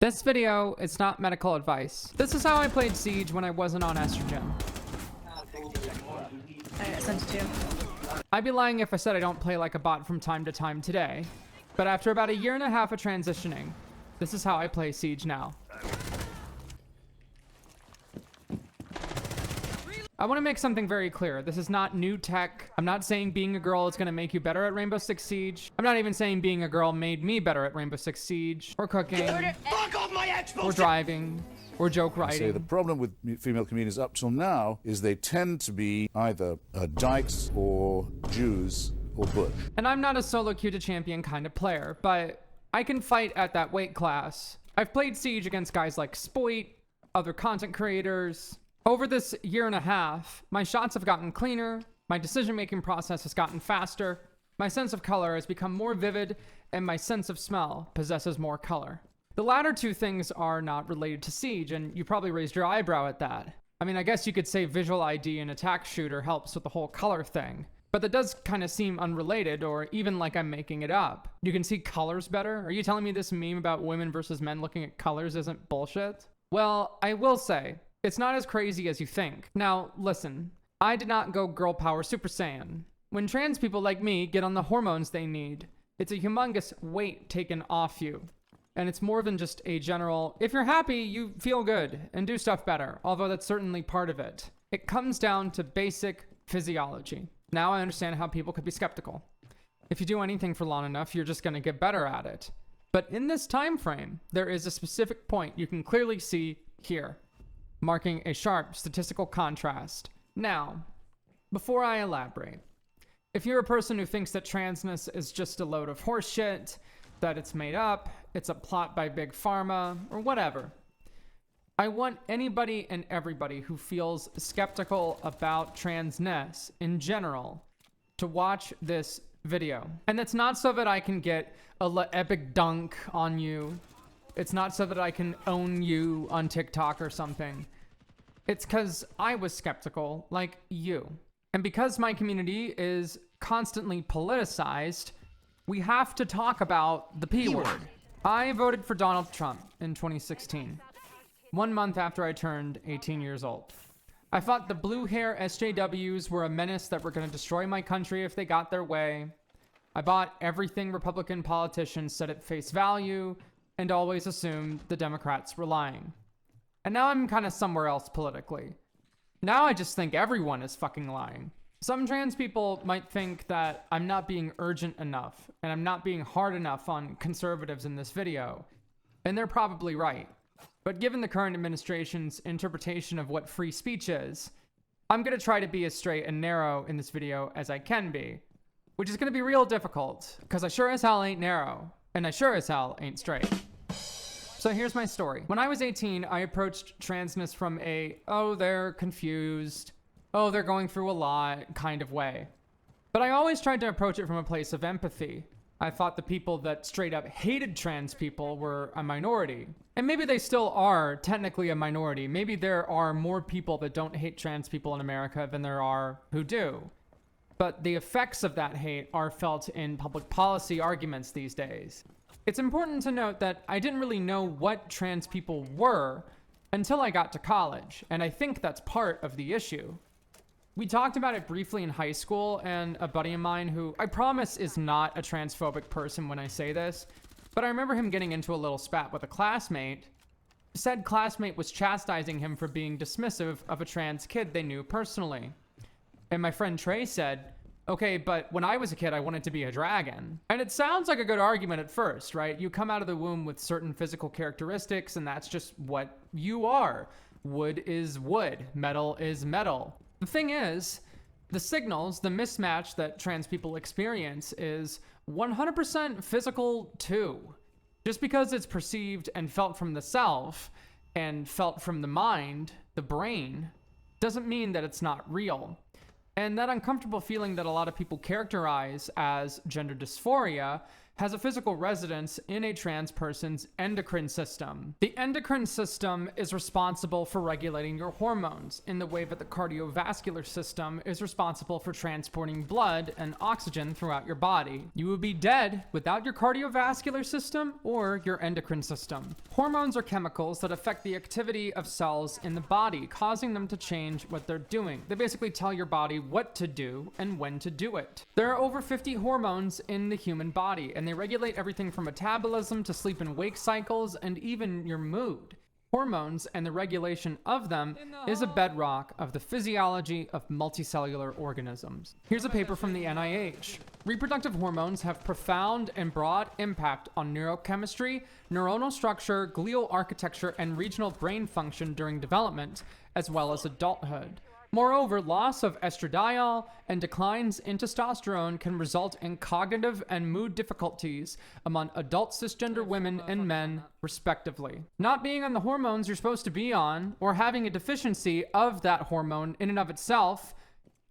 This video is not medical advice. This is how I played Siege when I wasn't on estrogen. I sent it to you. I'd be lying if I said I don't play like a bot from time to time today. But after about a year and a half of transitioning, this is how I play Siege now. I want to make something very clear. This is not new tech. I'm not saying being a girl is going to make you better at Rainbow Six Siege. I'm not even saying being a girl made me better at Rainbow Six Siege, or cooking, or driving, or joke writing. Say the problem with female comedians up till now is they tend to be either dykes or Jews or Bush. And I'm not a solo queue to champion kind of player, but I can fight at that weight class. I've played Siege against guys like Spoit, other content creators. Over this year and a half, my shots have gotten cleaner, my decision-making process has gotten faster, my sense of color has become more vivid, and my sense of smell possesses more color. The latter two things are not related to Siege, and you probably raised your eyebrow at that. I mean, I guess you could say visual ID and attack shooter helps with the whole color thing, but that does kind of seem unrelated, or even like I'm making it up. You can see colors better? Are you telling me this meme about women versus men looking at colors isn't bullshit? Well, I will say, it's not as crazy as you think. Now, listen, I did not go girl power Super Saiyan. When trans people like me get on the hormones they need, it's a humongous weight taken off you. And it's more than just a general, if you're happy, you feel good and do stuff better, although that's certainly part of it. It comes down to basic physiology. Now I understand how people could be skeptical. If you do anything for long enough, you're just gonna get better at it. But in this time frame, there is a specific point you can clearly see here, marking a sharp statistical contrast. Now, before I elaborate, if you're a person who thinks that transness is just a load of horseshit, that it's made up, it's a plot by Big Pharma, or whatever, I want anybody and everybody who feels skeptical about transness in general to watch this video. And it's not so that I can get a epic dunk on you. It's not so that I can own you on TikTok or something. It's because I was skeptical like you. And because my community is constantly politicized, we have to talk about the P word. I voted for Donald Trump in 2016, 1 month after I turned 18 years old. I thought the blue hair SJWs were a menace that were going to destroy my country if they got their way. I bought everything Republican politicians said at face value, and always assumed the Democrats were lying. And now I'm kind of somewhere else politically. Now I just think everyone is fucking lying. Some trans people might think that I'm not being urgent enough, and I'm not being hard enough on conservatives in this video. And they're probably right. But given the current administration's interpretation of what free speech is, I'm gonna try to be as straight and narrow in this video as I can be, which is gonna be real difficult, because I sure as hell ain't narrow, and I sure as hell ain't straight. So here's my story. When I was 18, I approached transness from a, oh, they're confused, oh, they're going through a lot kind of way. But I always tried to approach it from a place of empathy. I thought the people that straight up hated trans people were a minority. And maybe they still are technically a minority. Maybe there are more people that don't hate trans people in America than there are who do. But the effects of that hate are felt in public policy arguments these days. It's important to note that I didn't really know what trans people were until I got to college, and I think that's part of the issue. We talked about it briefly in high school, and a buddy of mine who I promise is not a transphobic person when I say this, but I remember him getting into a little spat with a classmate. Said classmate was chastising him for being dismissive of a trans kid they knew personally. And my friend Trey said, okay, but when I was a kid, I wanted to be a dragon. And it sounds like a good argument at first, right? You come out of the womb with certain physical characteristics, and that's just what you are. Wood is wood. Metal is metal. The thing is, the signals, the mismatch that trans people experience is 100% physical too. Just because it's perceived and felt from the self and felt from the mind, the brain, doesn't mean that it's not real. And that uncomfortable feeling that a lot of people characterize as gender dysphoria has a physical residence in a trans person's endocrine system. The endocrine system is responsible for regulating your hormones in the way that the cardiovascular system is responsible for transporting blood and oxygen throughout your body. You would be dead without your cardiovascular system or your endocrine system. Hormones are chemicals that affect the activity of cells in the body, causing them to change what they're doing. They basically tell your body what to do and when to do it. There are over 50 hormones in the human body, and they regulate everything from metabolism to sleep and wake cycles and even your mood. Hormones and the regulation of them is a bedrock of the physiology of multicellular organisms. Here's a paper from the NIH. Reproductive hormones have profound and broad impact on neurochemistry, neuronal structure, glial architecture, and regional brain function during development, as well as adulthood. Moreover, loss of estradiol and declines in testosterone can result in cognitive and mood difficulties among adult cisgender women and men, respectively. Not being on the hormones you're supposed to be on, or having a deficiency of that hormone in and of itself,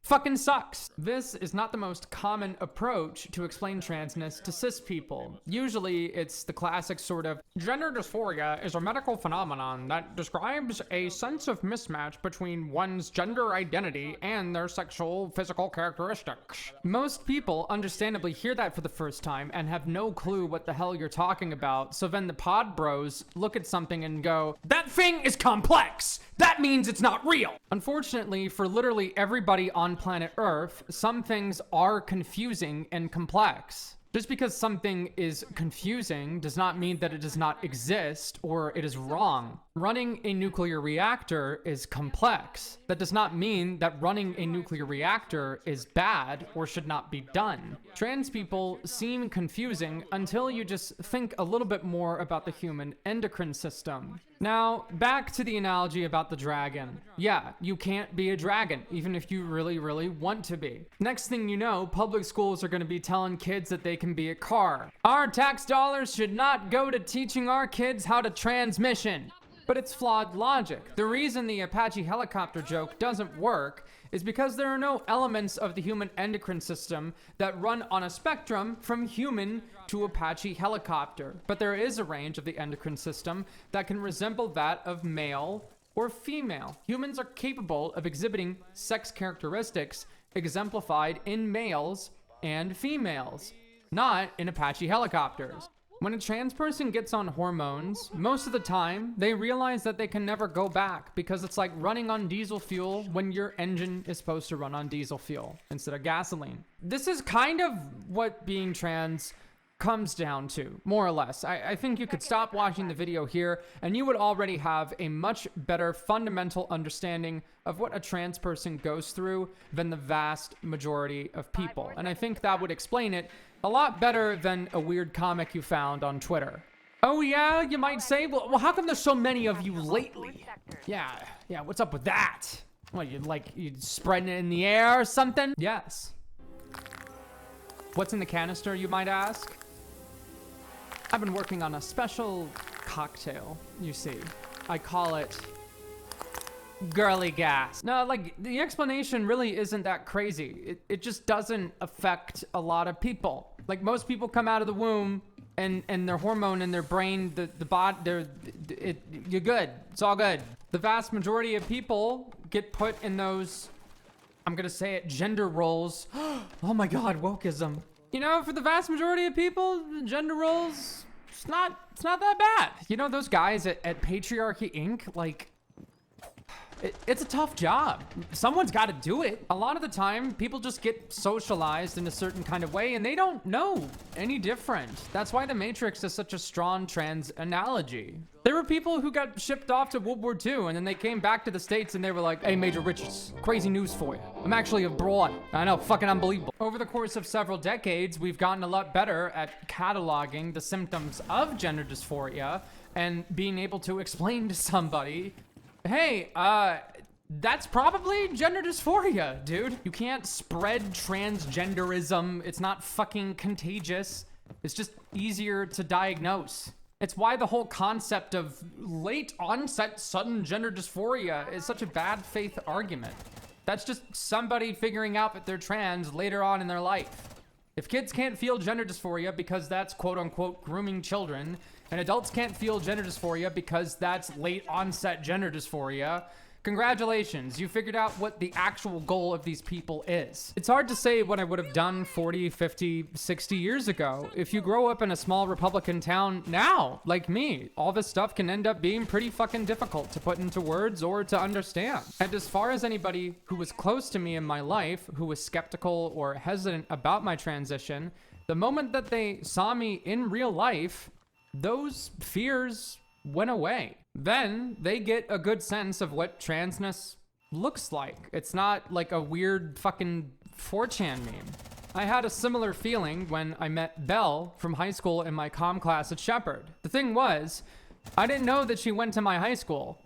fucking sucks. This is not the most common approach to explain transness to cis people. Usually, it's the classic sort of, gender dysphoria is a medical phenomenon that describes a sense of mismatch between one's gender identity and their sexual physical characteristics. Most people understandably hear that for the first time and have no clue what the hell you're talking about, so then the pod bros look at something and go, that thing is complex! That means it's not real! Unfortunately, for literally everybody on planet Earth, some things are confusing and complex. Just because something is confusing does not mean that it does not exist or it is wrong. Running a nuclear reactor is complex. That does not mean that running a nuclear reactor is bad or should not be done. Trans people seem confusing until you just think a little bit more about the human endocrine system. Now, back to the analogy about the dragon. Yeah, you can't be a dragon, even if you really, really want to be. Next thing you know, public schools are going to be telling kids that they can be a car. Our tax dollars should not go to teaching our kids how to transmission. But it's flawed logic. The reason the Apache helicopter joke doesn't work is because there are no elements of the human endocrine system that run on a spectrum from human to Apache helicopter. But there is a range of the endocrine system that can resemble that of male or female. Humans are capable of exhibiting sex characteristics exemplified in males and females, not in Apache helicopters. When a trans person gets on hormones, most of the time, they realize that they can never go back because it's like running on diesel fuel when your engine is supposed to run on diesel fuel instead of gasoline. This is kind of what being trans comes down to, more or less. I think you could stop watching the video here and you would already have a much better fundamental understanding of what a trans person goes through than the vast majority of people. And I think that would explain it a lot better than a weird comic you found on Twitter. Oh yeah, you might say, well how come there's so many of you lately? Yeah, what's up with that? What, you spreading it in the air or something? Yes. What's in the canister, you might ask? I've been working on a special cocktail, you see. I call it girly gas. No, like, the explanation really isn't that crazy. It just doesn't affect a lot of people. Like, most people come out of the womb and their hormone in their brain, the body, you're good. It's all good. The vast majority of people get put in those, I'm gonna say it, gender roles. Oh my God, wokeism. You know, for the vast majority of people, gender roles, it's not that bad. You know, those guys at Patriarchy Inc., like, it's a tough job. Someone's got to do it. A lot of the time, people just get socialized in a certain kind of way and they don't know any different. That's why The Matrix is such a strong trans analogy. There were people who got shipped off to World War II and then they came back to the States and they were like, hey, Major Riches, crazy news for you. I'm actually abroad. I know, fucking unbelievable. Over the course of several decades, we've gotten a lot better at cataloging the symptoms of gender dysphoria and being able to explain to somebody, hey, that's probably gender dysphoria, dude. You can't spread transgenderism. It's not fucking contagious. It's just easier to diagnose. It's why the whole concept of late onset sudden gender dysphoria is such a bad faith argument. That's just somebody figuring out that they're trans later on in their life. If kids can't feel gender dysphoria because that's quote unquote grooming children, and adults can't feel gender dysphoria because that's late onset gender dysphoria, congratulations, you figured out what the actual goal of these people is. It's hard to say what I would have done 40, 50, 60 years ago. If you grow up in a small Republican town now, like me, all this stuff can end up being pretty fucking difficult to put into words or to understand. And as far as anybody who was close to me in my life, who was skeptical or hesitant about my transition, the moment that they saw me in real life, those fears went away. Then they get a good sense of what transness looks like. It's not like a weird fucking 4chan meme. I had a similar feeling when I met Belle from high school in my comm class at Shepherd. The thing was, I didn't know that she went to my high school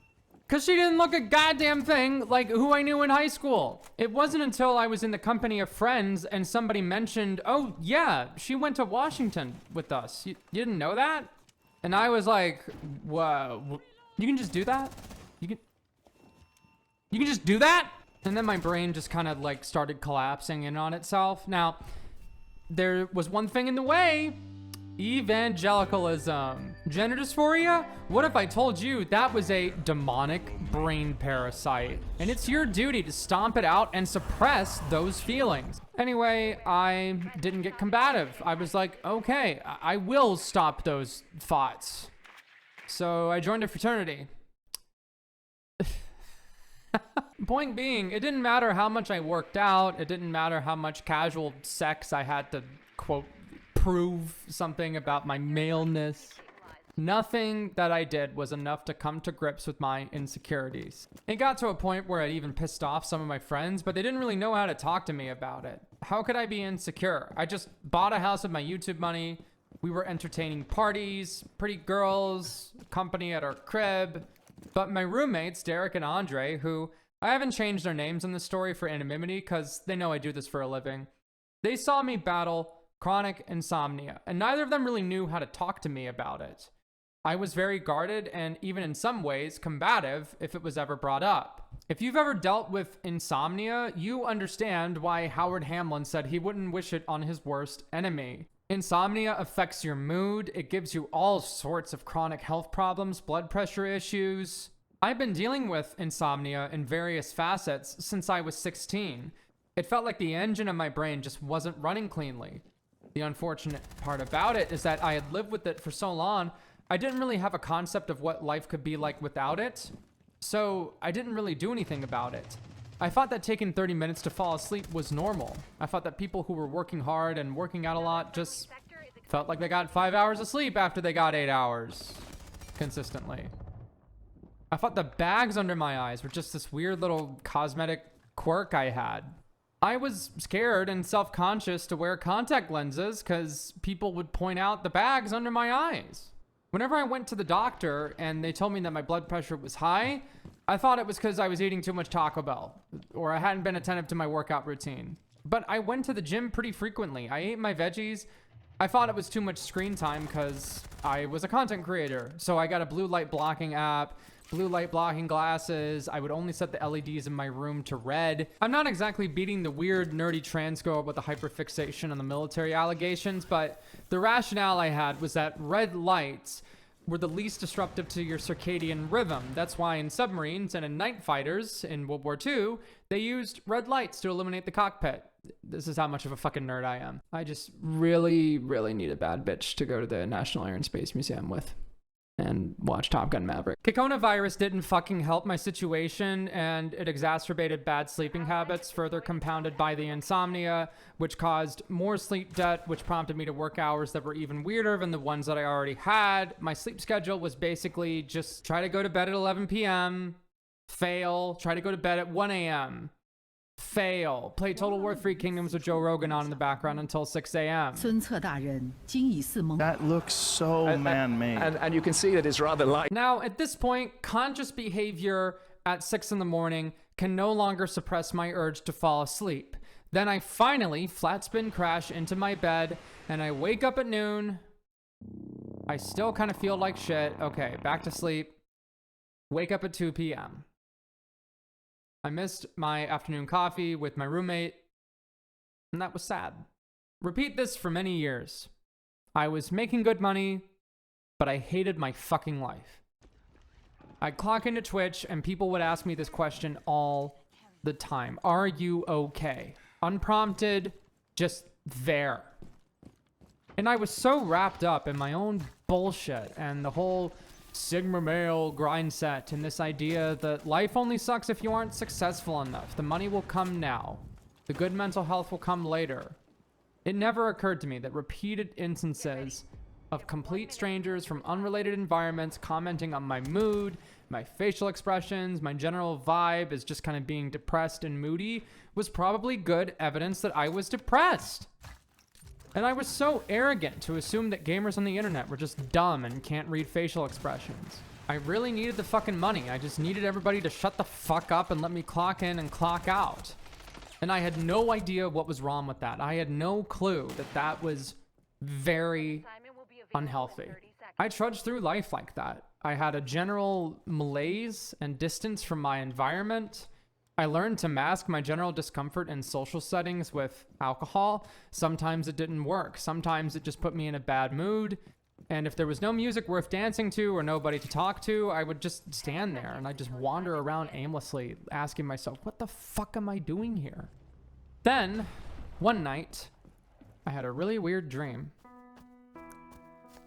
because she didn't look a goddamn thing like who I knew in high school. It wasn't until I was in the company of friends and somebody mentioned, oh yeah, she went to Washington with us. You didn't know that? And I was like, whoa, you can just do that? You can just do that? And then my brain just kind of like started collapsing in on itself. Now, there was one thing in the way: evangelicalism. Gender dysphoria? What if I told you that was a demonic brain parasite? And it's your duty to stomp it out and suppress those feelings. Anyway, I didn't get combative. I was like, okay, I will stop those thoughts. So I joined a fraternity. Point being, it didn't matter how much I worked out. It didn't matter how much casual sex I had to, quote, prove something about my maleness. Nothing that I did was enough to come to grips with my insecurities. It got to a point where I'd even pissed off some of my friends, but they didn't really know how to talk to me about it. How could I be insecure? I just bought a house with my YouTube money. We were entertaining parties, pretty girls, company at our crib. But my roommates, Derek and Andre, who I haven't changed their names in the story for anonymity because they know I do this for a living, they saw me battle chronic insomnia, and neither of them really knew how to talk to me about it. I was very guarded and even in some ways combative if it was ever brought up. If you've ever dealt with insomnia, you understand why Howard Hamlin said he wouldn't wish it on his worst enemy. Insomnia affects your mood. It gives you all sorts of chronic health problems, blood pressure issues. I've been dealing with insomnia in various facets since I was 16. It felt like the engine of my brain just wasn't running cleanly. The unfortunate part about it is that I had lived with it for so long, I didn't really have a concept of what life could be like without it. So I didn't really do anything about it. I thought that taking 30 minutes to fall asleep was normal. I thought that people who were working hard and working out a lot just felt like they got 5 hours of sleep after they got 8 hours consistently. I thought the bags under my eyes were just this weird little cosmetic quirk I had. I was scared and self-conscious to wear contact lenses because people would point out the bags under my eyes. Whenever I went to the doctor and they told me that my blood pressure was high, I thought it was because I was eating too much Taco Bell or I hadn't been attentive to my workout routine. But I went to the gym pretty frequently. I ate my veggies. I thought it was too much screen time because I was a content creator. So I got a blue light blocking app, blue light blocking glasses. I would only set the LEDs in my room to red. I'm not exactly beating the weird nerdy trans girl with the hyperfixation on the military allegations, but the rationale I had was that red lights were the least disruptive to your circadian rhythm. That's why in submarines and in night fighters in World War II, they used red lights to illuminate the cockpit. This is how much of a fucking nerd I am. I just really, really need a bad bitch to go to the National Air and Space Museum with and watch Top Gun Maverick. Coronavirus didn't fucking help my situation, and it exacerbated bad sleeping habits, further compounded by the insomnia, which caused more sleep debt, which prompted me to work hours that were even weirder than the ones that I already had. My sleep schedule was basically just try to go to bed at 11 p.m., fail, try to go to bed at 1 a.m., fail, play Total War 3 Kingdoms with Joe Rogan on in the background until 6 a.m. That looks so man-made. And you can see that it's rather light. Now, at this point, conscious behavior at 6 in the morning can no longer suppress my urge to fall asleep. Then I finally flat spin crash into my bed and I wake up at noon. I still kind of feel like shit. Okay, back to sleep. Wake up at 2 p.m. I missed my afternoon coffee with my roommate, and that was sad. repeat this for many years. I was making good money, but I hated my fucking life. I'd clock into Twitch and people would ask me this question all the time. Are you okay? Unprompted, just there. And I was so wrapped up in my own bullshit and the whole Sigma male grind set and this idea that life only sucks if you aren't successful enough. The money will come now. The good mental health will come later. It never occurred to me that repeated instances of complete strangers from unrelated environments commenting on my mood, my facial expressions, my general vibe as just kind of being depressed and moody was probably good evidence that I was depressed. And I was so arrogant to assume that gamers on the internet were just dumb and can't read facial expressions. I really needed the fucking money. I just needed everybody to shut the fuck up and let me clock in and clock out. And I had no idea what was wrong with that. I had no clue that that was very unhealthy. I trudged through life like that. I had a general malaise and distance from my environment. I learned to mask my general discomfort in social settings with alcohol. Sometimes it didn't work. Sometimes it just put me in a bad mood. And if there was no music worth dancing to or nobody to talk to, I would just stand there and I'd just wander around aimlessly, asking myself, what the fuck am I doing here? Then, one night, I had a really weird dream.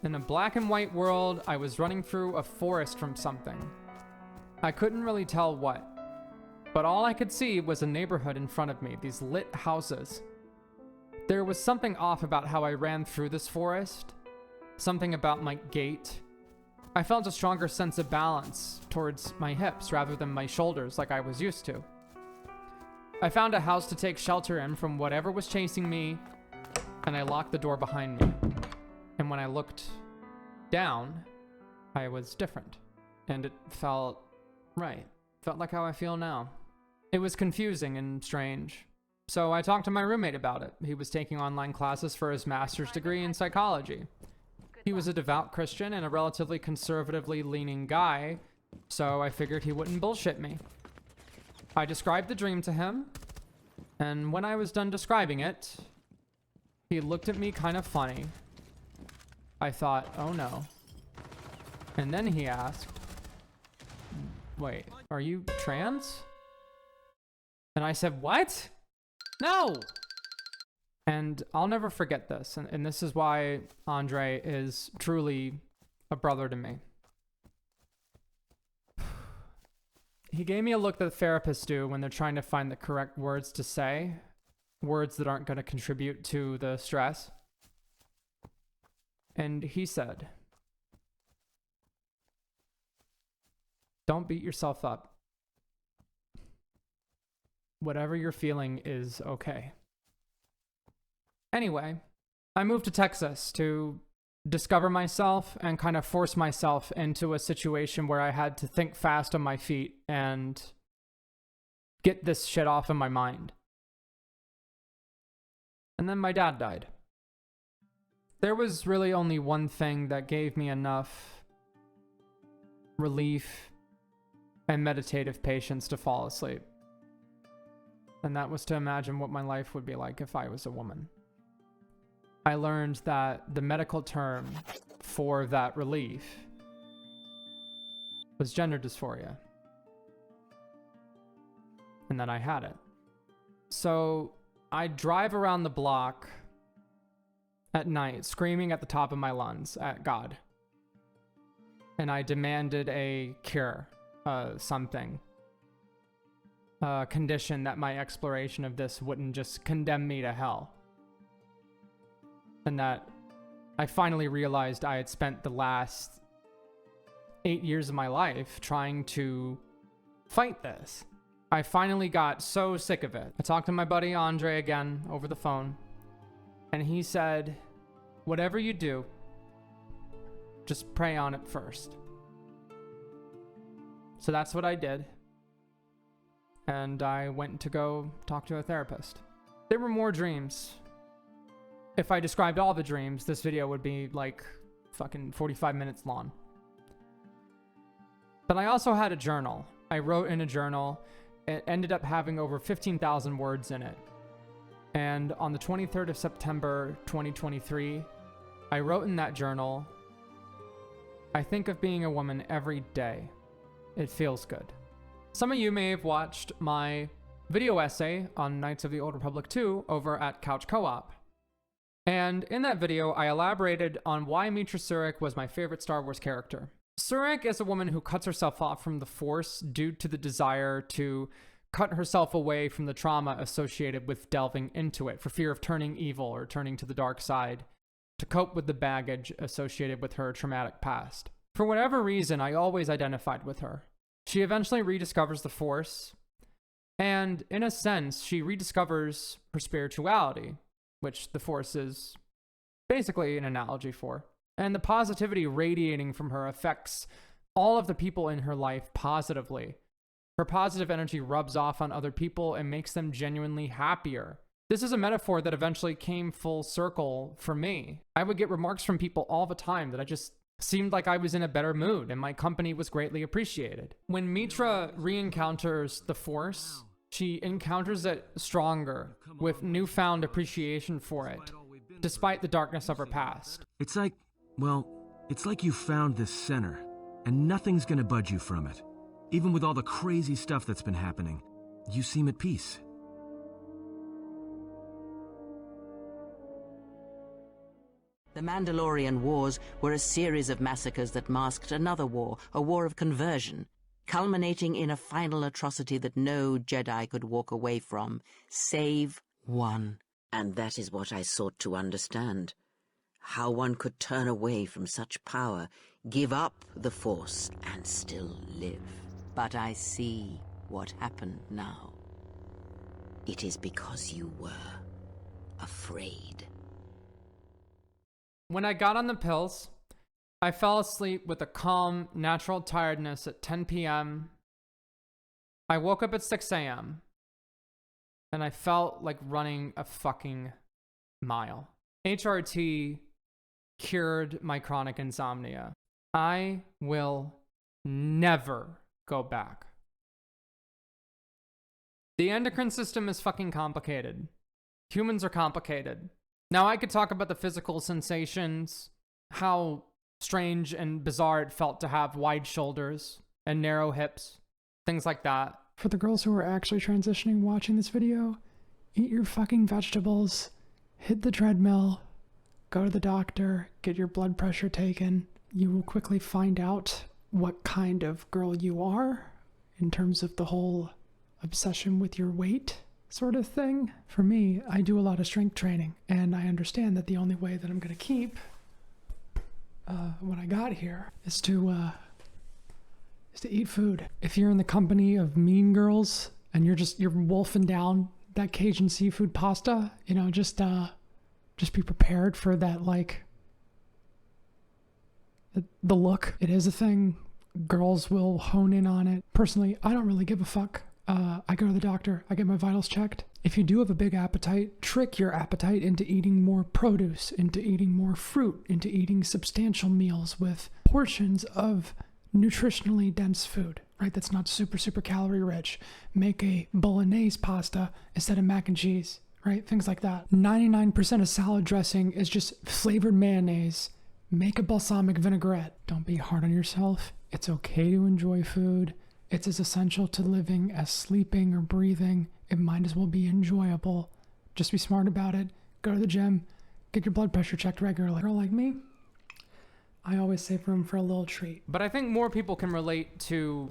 In a black and white world, I was running through a forest from something. I couldn't really tell what. But all I could see was a neighborhood in front of me, these lit houses. There was something off about how I ran through this forest, something about my gait. I felt a stronger sense of balance towards my hips rather than my shoulders like I was used to. I found a house to take shelter in from whatever was chasing me, and I locked the door behind me. And when I looked down, I was different, and it felt right. Felt like how I feel now. It was confusing and strange. So I talked to my roommate about it. He was taking online classes for his master's degree in psychology. He was a devout Christian and a relatively conservatively leaning guy, so I figured he wouldn't bullshit me. I described the dream to him, and when I was done describing it, he looked at me kind of funny. I thought, oh no. And then he asked, wait, are you trans? And I said, what? No! And I'll never forget this. And this is why Andre is truly a brother to me. He gave me a look that therapists do when they're trying to find the correct words to say, words that aren't going to contribute to the stress. And he said, don't beat yourself up. Whatever you're feeling is okay. Anyway, I moved to Texas to discover myself and kind of force myself into a situation where I had to think fast on my feet and get this shit off of my mind. And then my dad died. There was really only one thing that gave me enough relief and meditative patience to fall asleep. And that was to imagine what my life would be like if I was a woman. I learned that the medical term for that relief was gender dysphoria. And that I had it. So I drive around the block at night, screaming at the top of my lungs at God. And I demanded a cure, something. A condition that my exploration of this wouldn't just condemn me to hell. And that I finally realized I had spent the last 8 years of my life trying to fight this. I finally got so sick of it. I talked to my buddy Andre again over the phone, and he said, whatever you do, just pray on it first. So that's what I did. And I went to go talk to a therapist. There were more dreams. If I described all the dreams, this video would be like fucking 45 minutes long. But I also had a journal. I wrote in a journal. It ended up having over 15,000 words in it. And on the 23rd of September 2023, I wrote in that journal, "I think of being a woman every day. It feels good." Some of you may have watched my video essay on Knights of the Old Republic 2 over at Couch Co-op. And in that video, I elaborated on why Mitra Surik was my favorite Star Wars character. Surik is a woman who cuts herself off from the Force due to the desire to cut herself away from the trauma associated with delving into it for fear of turning evil or turning to the dark side to cope with the baggage associated with her traumatic past. For whatever reason, I always identified with her. She eventually rediscovers the Force, and in a sense, she rediscovers her spirituality, which the Force is basically an analogy for. And the positivity radiating from her affects all of the people in her life positively. Her positive energy rubs off on other people and makes them genuinely happier. This is a metaphor that eventually came full circle for me. I would get remarks from people all the time that I just seemed like I was in a better mood and my company was greatly appreciated. When Mitra re-encounters the Force, she encounters it stronger, with newfound appreciation for it, despite the darkness of her past. It's like you found this center, and nothing's gonna budge you from it. Even with all the crazy stuff that's been happening, you seem at peace. The Mandalorian Wars were a series of massacres that masked another war, a war of conversion, culminating in a final atrocity that no Jedi could walk away from, save one. And that is what I sought to understand. How one could turn away from such power, give up the Force, and still live. But I see what happened now. It is because you were afraid. When I got on the pills, I fell asleep with a calm, natural tiredness at 10 p.m. I woke up at 6 a.m. and I felt like running a fucking mile. HRT cured my chronic insomnia. I will never go back. The endocrine system is fucking complicated. Humans are complicated. Now, I could talk about the physical sensations, how strange and bizarre it felt to have wide shoulders and narrow hips, things like that. For the girls who are actually transitioning watching this video, eat your fucking vegetables, hit the treadmill, go to the doctor, get your blood pressure taken. You will quickly find out what kind of girl you are in terms of the whole obsession with your weight sort of thing. For me, I do a lot of strength training, and I understand that the only way that I'm going to keep when I got here is to eat food. If you're in the company of mean girls and you're wolfing down that Cajun seafood pasta, you know, just be prepared for that, like, the look. It is a thing. Girls will hone in on it. Personally, I don't really give a fuck. I go to the doctor, I get my vitals checked. If you do have a big appetite, trick your appetite into eating more produce, into eating more fruit, into eating substantial meals with portions of nutritionally dense food, right? That's not super, super calorie rich. Make a bolognese pasta instead of mac and cheese, right? Things like that. 99% of salad dressing is just flavored mayonnaise. Make a balsamic vinaigrette. Don't be hard on yourself. It's okay to enjoy food. It's as essential to living as sleeping or breathing. It might as well be enjoyable. Just be smart about it. Go to the gym. Get your blood pressure checked regularly. A girl like me, I always save room for a little treat. But I think more people can relate to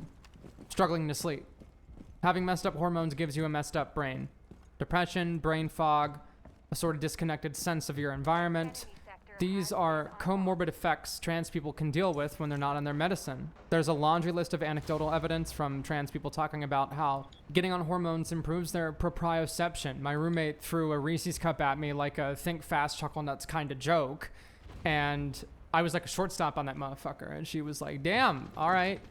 struggling to sleep. Having messed up hormones gives you a messed up brain. Depression, brain fog, a sort of disconnected sense of your environment. These are comorbid effects trans people can deal with when they're not on their medicine. There's a laundry list of anecdotal evidence from trans people talking about how getting on hormones improves their proprioception. My roommate threw a Reese's cup at me like a think fast, chuckle nuts kind of joke. And I was like a shortstop on that motherfucker. And she was like, damn, all right.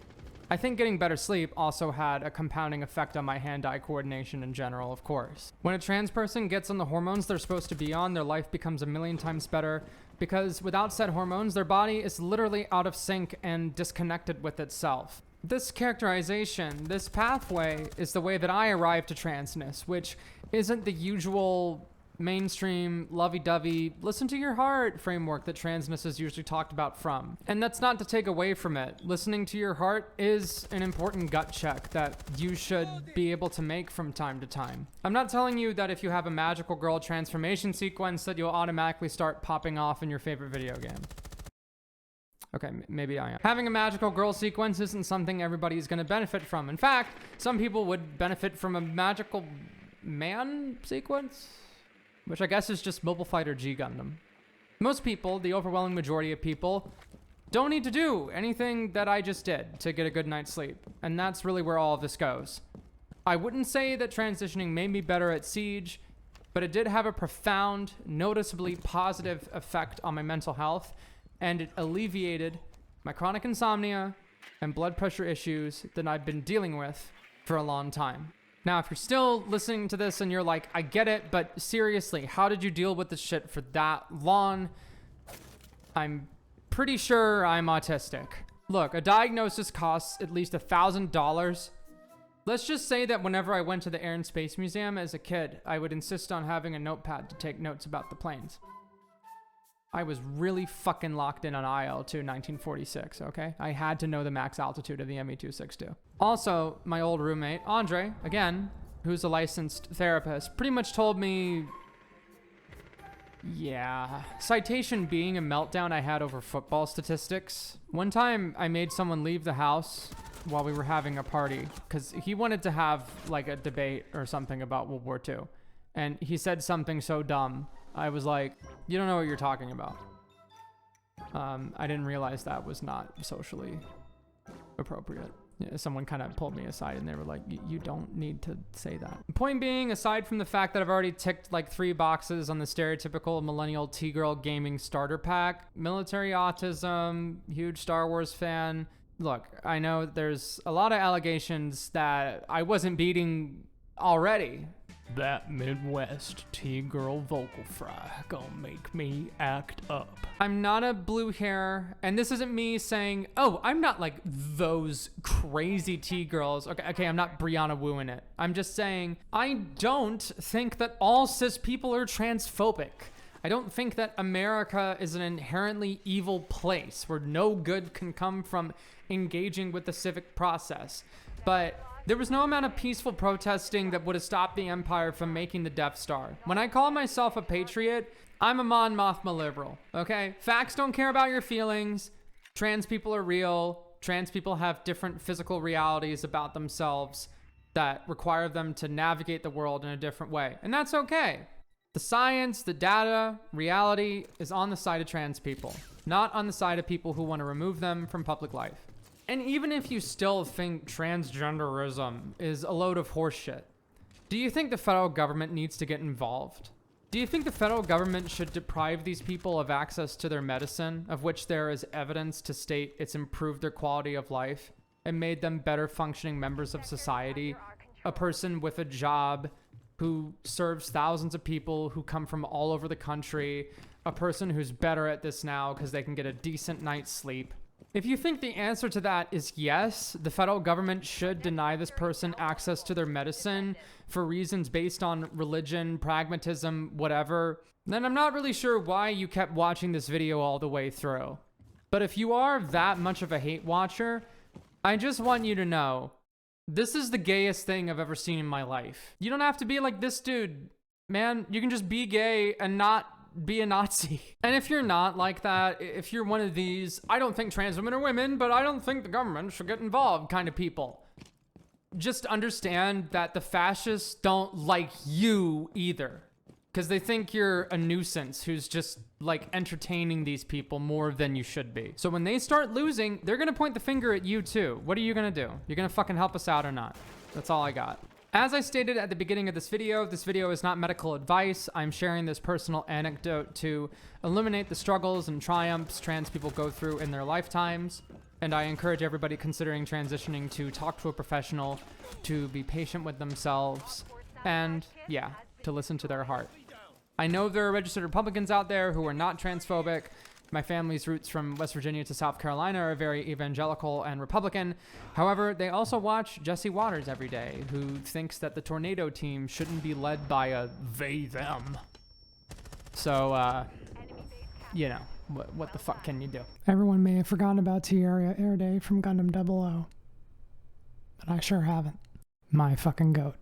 I think getting better sleep also had a compounding effect on my hand-eye coordination in general, of course. When a trans person gets on the hormones they're supposed to be on, their life becomes a million times better because without said hormones, their body is literally out of sync and disconnected with itself. This characterization, this pathway, is the way that I arrived to transness, which isn't the usual mainstream, lovey-dovey, listen to your heart framework that transness is usually talked about from. And that's not to take away from it. Listening to your heart is an important gut check that you should be able to make from time to time. I'm not telling you that if you have a magical girl transformation sequence that you'll automatically start popping off in your favorite video game. Okay, maybe I am. Having a magical girl sequence isn't something everybody's gonna benefit from. In fact, some people would benefit from a magical man sequence, which I guess is just Mobile Fighter G Gundam. Most people, the overwhelming majority of people, don't need to do anything that I just did to get a good night's sleep. And that's really where all of this goes. I wouldn't say that transitioning made me better at Siege, but it did have a profound, noticeably positive effect on my mental health, and it alleviated my chronic insomnia and blood pressure issues that I've been dealing with for a long time. Now, if you're still listening to this and you're like, I get it, but seriously, how did you deal with this shit for that long? I'm pretty sure I'm autistic. Look, a diagnosis costs at least $1,000. Let's just say that whenever I went to the Air and Space Museum as a kid, I would insist on having a notepad to take notes about the planes. I was really fucking locked in on IL-2 1946, okay? I had to know the max altitude of the ME-262. Also, my old roommate, Andre, again, who's a licensed therapist, pretty much told me, yeah, citation being a meltdown I had over football statistics. One time, I made someone leave the house while we were having a party because he wanted to have like a debate or something about World War II. And he said something so dumb. I was like, you don't know what you're talking about. I didn't realize that was not socially appropriate. Yeah, someone kind of pulled me aside and they were like, you don't need to say that. Point being, aside from the fact that I've already ticked like 3 boxes on the stereotypical millennial T-girl gaming starter pack, military autism, huge Star Wars fan. Look, I know there's a lot of allegations that I wasn't beating already. That Midwest T-girl vocal fry gonna make me act up. I'm not a blue hair, and this isn't me saying, oh, I'm not like those crazy T-girls. Okay, I'm not Brianna Wu in it. I'm just saying, I don't think that all cis people are transphobic. I don't think that America is an inherently evil place where no good can come from engaging with the civic process. But there was no amount of peaceful protesting that would have stopped the Empire from making the Death Star. When I call myself a patriot, I'm a Mon Mothma liberal, okay? Facts don't care about your feelings. Trans people are real. Trans people have different physical realities about themselves that require them to navigate the world in a different way. And that's okay. The science, the data, reality is on the side of trans people, not on the side of people who want to remove them from public life. And even if you still think transgenderism is a load of horseshit, do you think the federal government needs to get involved? Do you think the federal government should deprive these people of access to their medicine, of which there is evidence to state it's improved their quality of life and made them better functioning members of society? A person with a job who serves thousands of people who come from all over the country, a person who's better at this now because they can get a decent night's sleep. If you think the answer to that is yes, the federal government should deny this person access to their medicine for reasons based on religion, pragmatism, whatever, then I'm not really sure why you kept watching this video all the way through. But if you are that much of a hate watcher, I just want you to know, this is the gayest thing I've ever seen in my life. You don't have to be like this dude, man. You can just be gay and not be a Nazi. And if you're not like that, if you're one of these, I don't think trans women are women, but I don't think the government should get involved kind of people, just understand that the fascists don't like you either, because they think you're a nuisance who's just like entertaining these people more than you should be. So when they start losing, they're gonna point the finger at you too. What are you gonna do? You're gonna fucking help us out or not? That's all I got. As I stated at the beginning of this video is not medical advice. I'm sharing this personal anecdote to illuminate the struggles and triumphs trans people go through in their lifetimes. And I encourage everybody considering transitioning to talk to a professional, to be patient with themselves, and yeah, to listen to their heart. I know there are registered Republicans out there who are not transphobic. My family's roots from West Virginia to South Carolina are very evangelical and Republican. However, they also watch Jesse Waters every day, who thinks that the tornado team shouldn't be led by a they-them. So, you know, what the fuck can you do? Everyone may have forgotten about T-Area Air Day from Gundam 00. But I sure haven't. My fucking goat.